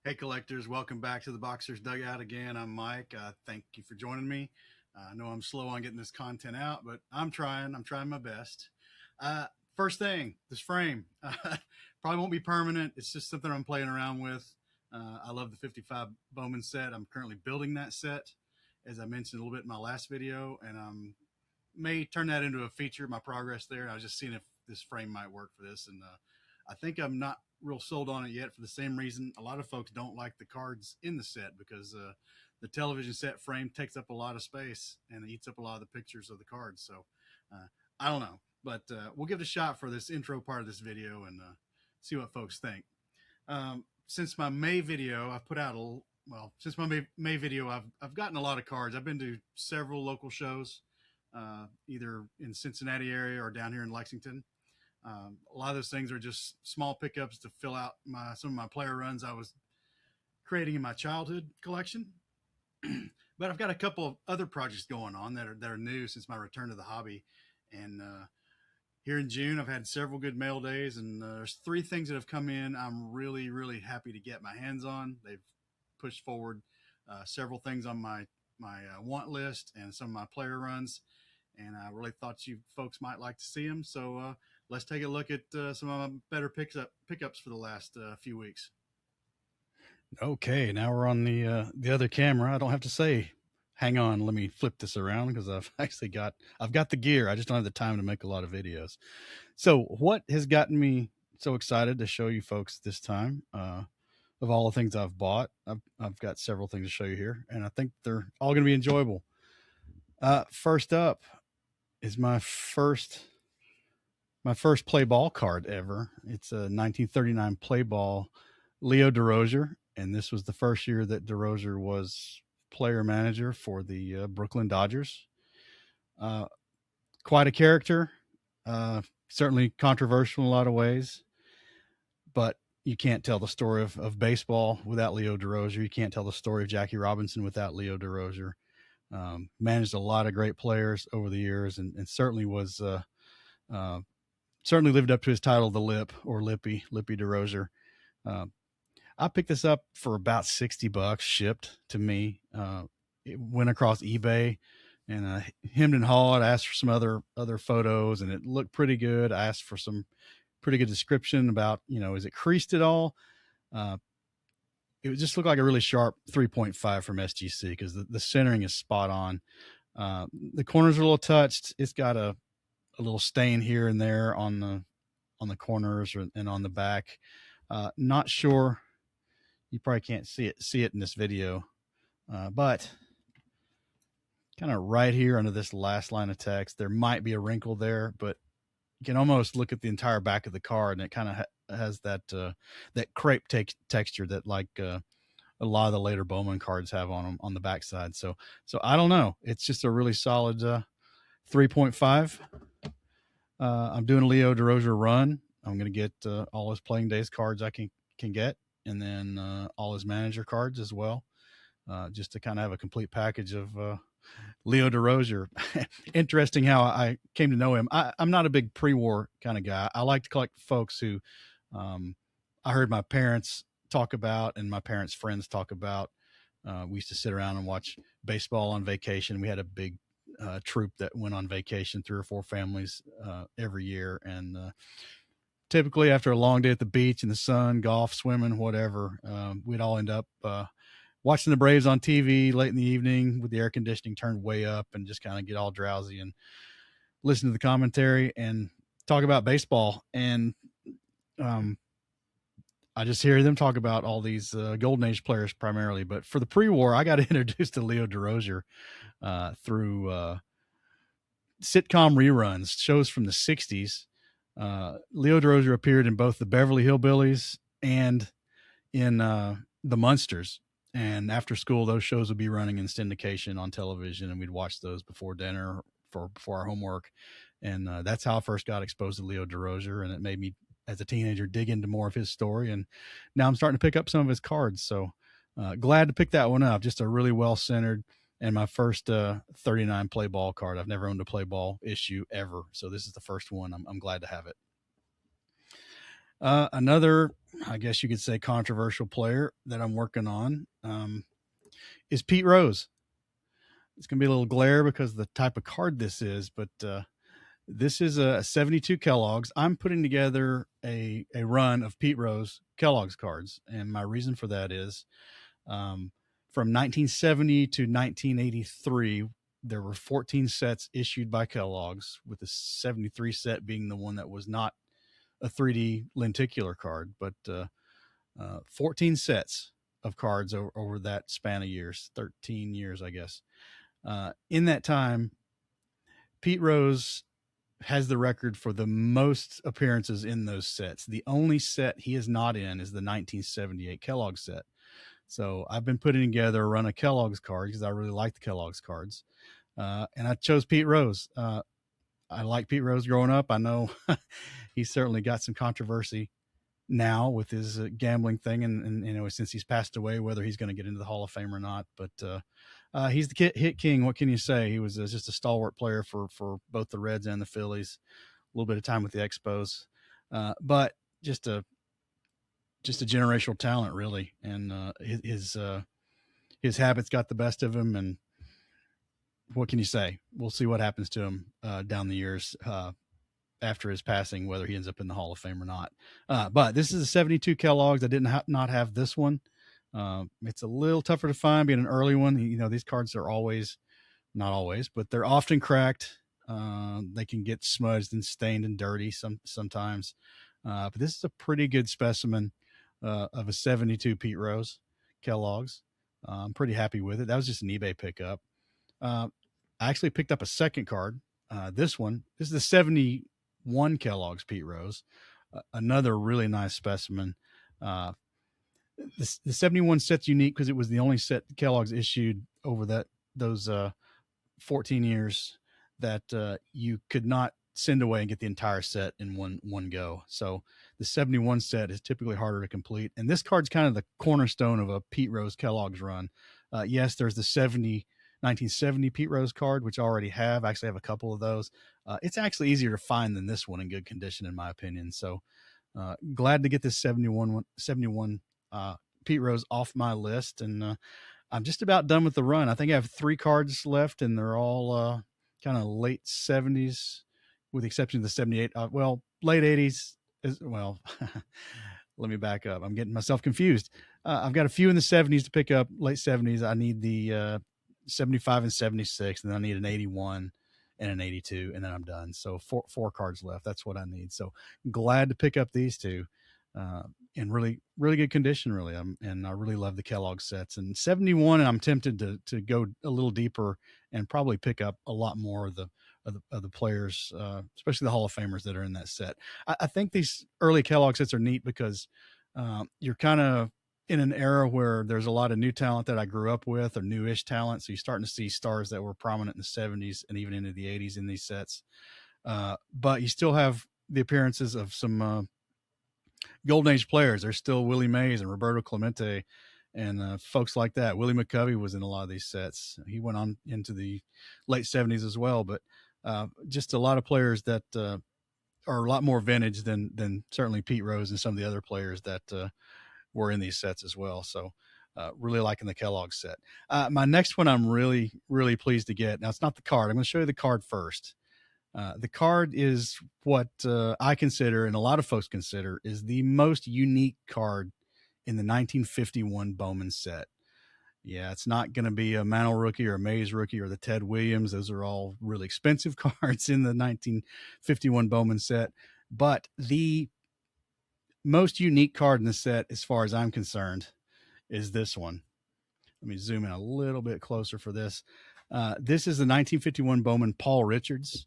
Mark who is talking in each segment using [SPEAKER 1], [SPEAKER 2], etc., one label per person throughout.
[SPEAKER 1] Hey, collectors, welcome back to the Boxers Dugout again. I'm Mike. Thank you for joining me. I know I'm slow on getting this content out, but I'm trying. I'm trying my best. Uh, First thing, this frame probably won't be permanent. It's just something I'm playing around with. I love the 55 Bowman set. I'm currently building that set, as I mentioned a little bit in my last video, and may turn that into a feature, my progress there. And I was just seeing if this frame might work for this. And I think I'm not real sold on it yet for the same reason a lot of folks don't like the cards in the set, because the television set frame takes up a lot of space and it eats up a lot of the pictures of the cards. So I don't know, but we'll give it a shot for this intro part of this video and see what folks think. Since my May video, I've put out since my May video, I've gotten a lot of cards. I've been to several local shows, either in Cincinnati area or down here in Lexington. A lot of those things are just small pickups to fill out some of my player runs I was creating in my childhood collection. But I've got a couple of other projects going on that are new since my return to the hobby. And here in June, I've had several good mail days, and there's three things that have come in. I'm really, really happy to get my hands on. They've pushed forward several things on my want list and some of my player runs, and I really thought you folks might like to see them. So let's take a look at some of my better pickups for the last few weeks. Okay, now we're on the other camera. I don't have to say, hang on, let me flip this around, because I've got the gear. I just don't have the time to make a lot of videos. So what has gotten me so excited to show you folks this time? Of all the things I've bought, I've got several things to show you here, and I think they're all going to be enjoyable. First up is my first play ball card ever. It's a 1939 play ball Leo Durocher, and this was the first year that Durocher was player manager for the Brooklyn Dodgers. Quite a character, certainly controversial in a lot of ways, but you can't tell the story of baseball without Leo Durocher. You can't tell the story of Jackie Robinson without Leo Durocher. Managed a lot of great players over the years, and certainly was certainly lived up to his title, the Lip, or Lippy Durocher. I picked this up for about $60 shipped to me. It went across eBay, and hemmed and hawed. I asked for some other photos, and it looked pretty good. I asked for some pretty good description about, is it creased at all? It would just look like a really sharp 3.5 from SGC, because the centering is spot on. The corners are a little touched. It's got a little stain here and there on the corners and on the back. Not sure. You probably can't see it in this video, but kind of right here under this last line of text, there might be a wrinkle there, but you can almost look at the entire back of the card, and it kind of has that crepe texture that a lot of the later Bowman cards have on them on the backside. So I don't know. It's just a really solid 3.5. I'm doing a Leo Durocher run. I'm going to get all his playing days cards I can get, and then all his manager cards as well, just to kind of have a complete package of Leo Durocher. Interesting how I came to know him. I'm not a big pre-war kind of guy. I like to collect folks who I heard my parents talk about and my parents' friends talk about. We used to sit around and watch baseball on vacation. We had a big troop that went on vacation, 3 or 4 families every year, and typically after a long day at the beach in the sun, golf, swimming, whatever, we'd all end up watching the Braves on TV late in the evening with the air conditioning turned way up, and just kind of get all drowsy and listen to the commentary and talk about baseball. And I just hear them talk about all these Golden Age players primarily. But for the pre-war, I got introduced to Leo Durocher through sitcom reruns, shows from the 60s. Leo Durocher appeared in both the Beverly Hillbillies and in the Munsters. And after school, those shows would be running in syndication on television, and we'd watch those before dinner before our homework. And that's how I first got exposed to Leo Durocher, and it made me, as a teenager, dig into more of his story. And now I'm starting to pick up some of his cards. So glad to pick that one up. Just a really well-centered, and my first 39 play ball card. I've never owned a play ball issue ever, so this is the first one. I'm glad to have it. Another I guess you could say, controversial player that I'm working on is Pete Rose. It's going to be a little glare because of the type of card this is, but this is a 72 Kellogg's. I'm putting together a run of Pete Rose Kellogg's cards, and my reason for that is um, from 1970 to 1983, there were 14 sets issued by Kellogg's, with the 73 set being the one that was not a 3D lenticular card, but 14 sets of cards over that span of years, 13 years, I guess. In that time, Pete Rose has the record for the most appearances in those sets. The only set he is not in is the 1978 Kellogg set. So I've been putting together a run of Kellogg's cards because I really like the Kellogg's cards. And I chose Pete Rose. I like Pete Rose growing up. I know he's certainly got some controversy now with his gambling thing, and you know, since he's passed away, whether he's going to get into the Hall of Fame or not. But he's the hit king. What can you say? He was just a stalwart player for both the Reds and the Phillies. A little bit of time with the Expos, but just a generational talent, really. And his habits got the best of him. And what can you say? We'll see what happens to him down the years after his passing, whether he ends up in the Hall of Fame or not. But this is a 72 Kellogg's. I didn't not have this one. It's a little tougher to find, being an early one. You know, these cards are always, not always, but they're often cracked. They can get smudged and stained and dirty sometimes. But this is a pretty good specimen of a 72 Pete Rose Kellogg's. I'm pretty happy with it. That was just an eBay pickup. I actually picked up a second card. This is the 71 Kellogg's Pete Rose, another really nice specimen. The 71 set's unique because it was the only set Kellogg's issued over those 14 years that you could not send away and get the entire set in one go. So the 71 set is typically harder to complete. And this card's kind of the cornerstone of a Pete Rose Kellogg's run. Yes, there's the 1970 Pete Rose card, which I already have. I actually have a couple of those. It's actually easier to find than this one in good condition, in my opinion. So glad to get this 71 Pete Rose off my list. And I'm just about done with the run. I think I have 3 cards left, and they're all kind of late 70s, with the exception of the 78. Well, late 80s as well. Let me back up. I'm getting myself confused. I've got a few in the 70s to pick up. Late 70s. I need the 75 and 76, and then I need an 81 and an 82, and then I'm done. So four cards left. That's what I need. So glad to pick up these two in really, really good condition, really. And I really love the Kellogg sets. And 71, and I'm tempted to go a little deeper and probably pick up a lot more of the players, especially the Hall of Famers that are in that set. I think these early Kellogg sets are neat because you're kind of in an era where there's a lot of new talent that I grew up with, or newish talent. So you're starting to see stars that were prominent in the 70s and even into the 80s in these sets. But you still have the appearances of some golden age players. There's still Willie Mays and Roberto Clemente and folks like that. Willie McCovey was in a lot of these sets. He went on into the late 70s as well, but just a lot of players that are a lot more vintage than certainly Pete Rose and some of the other players that were in these sets as well. So really liking the Kellogg set. My next one I'm really, really pleased to get. Now, it's not the card. I'm going to show you the card first. The card is what I consider, and a lot of folks consider, is the most unique card in the 1951 Bowman set. Yeah, it's not going to be a Mantle rookie or a Mays rookie or the Ted Williams. Those are all really expensive cards in the 1951 Bowman set. But the most unique card in the set, as far as I'm concerned, is this one. Let me zoom in a little bit closer for this. This is the 1951 Bowman Paul Richards.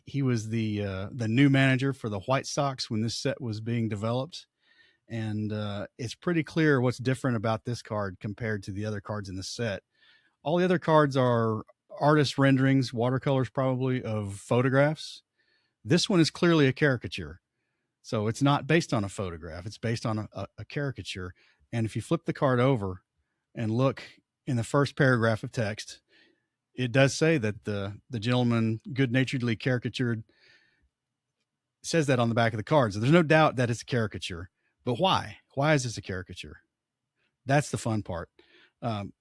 [SPEAKER 1] He was the new manager for the White Sox when this set was being developed. And it's pretty clear what's different about this card compared to the other cards in the set. All the other cards are artist renderings, watercolors probably, of photographs. This one is clearly a caricature. So it's not based on a photograph. It's based on a caricature. And if you flip the card over and look in the first paragraph of text, it does say that the gentleman good-naturedly caricatured says that on the back of the card. So there's no doubt that it's a caricature. But why? Why is this a caricature? That's the fun part. Um,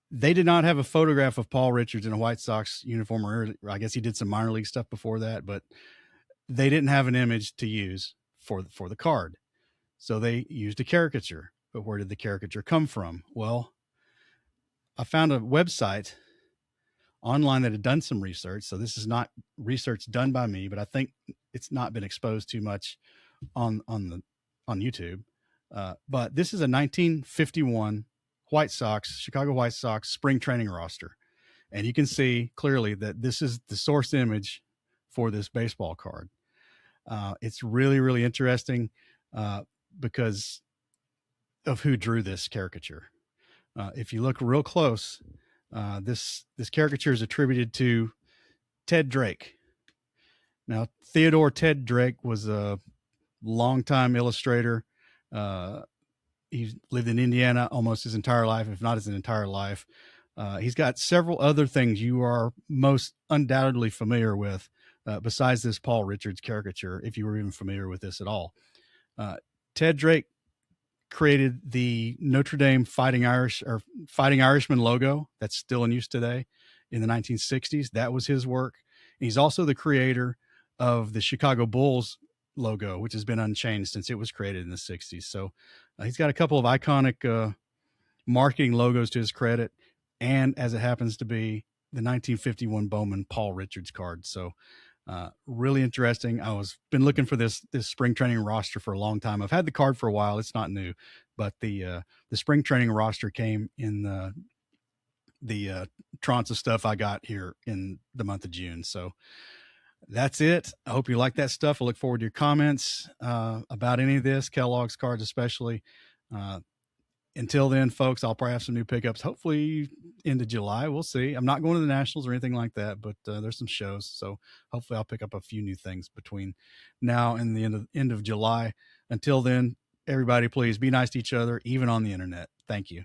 [SPEAKER 1] they did not have a photograph of Paul Richards in a White Sox uniform, or I guess he did some minor league stuff before that, but they didn't have an image to use for the card. So they used a caricature. But where did the caricature come from? Well, I found a website online that had done some research. So this is not research done by me, but I think it's not been exposed too much on YouTube. But this is a 1951 Chicago White Sox spring training roster. And you can see clearly that this is the source image for this baseball card. It's really, really interesting because of who drew this caricature. If you look real close, this caricature is attributed to Ted Drake. Now, Theodore Ted Drake was a longtime illustrator. He lived in Indiana almost his entire life, if not his entire life. He's got several other things you are most undoubtedly familiar with, besides this Paul Richards caricature, if you were even familiar with this at all. Ted Drake created the Notre Dame Fighting Irishman logo that's still in use today in the 1960s. That was his work. And he's also the creator of the Chicago Bulls logo, which has been unchanged since it was created in the 60s. So he's got a couple of iconic marketing logos to his credit. And as it happens to be, the 1951 Bowman Paul Richards card. So really interesting. I was been looking for this spring training roster for a long time. I've had the card for a while. It's not new, but the spring training roster came in the tranche of stuff I got here in the month of June. So that's it. I hope you like that stuff. I look forward to your comments about any of this, Kellogg's cards especially. Until then, folks, I'll probably have some new pickups, hopefully into July. We'll see. I'm not going to the Nationals or anything like that, but there's some shows. So hopefully I'll pick up a few new things between now and the end of July. Until then, everybody, please be nice to each other, even on the internet. Thank you.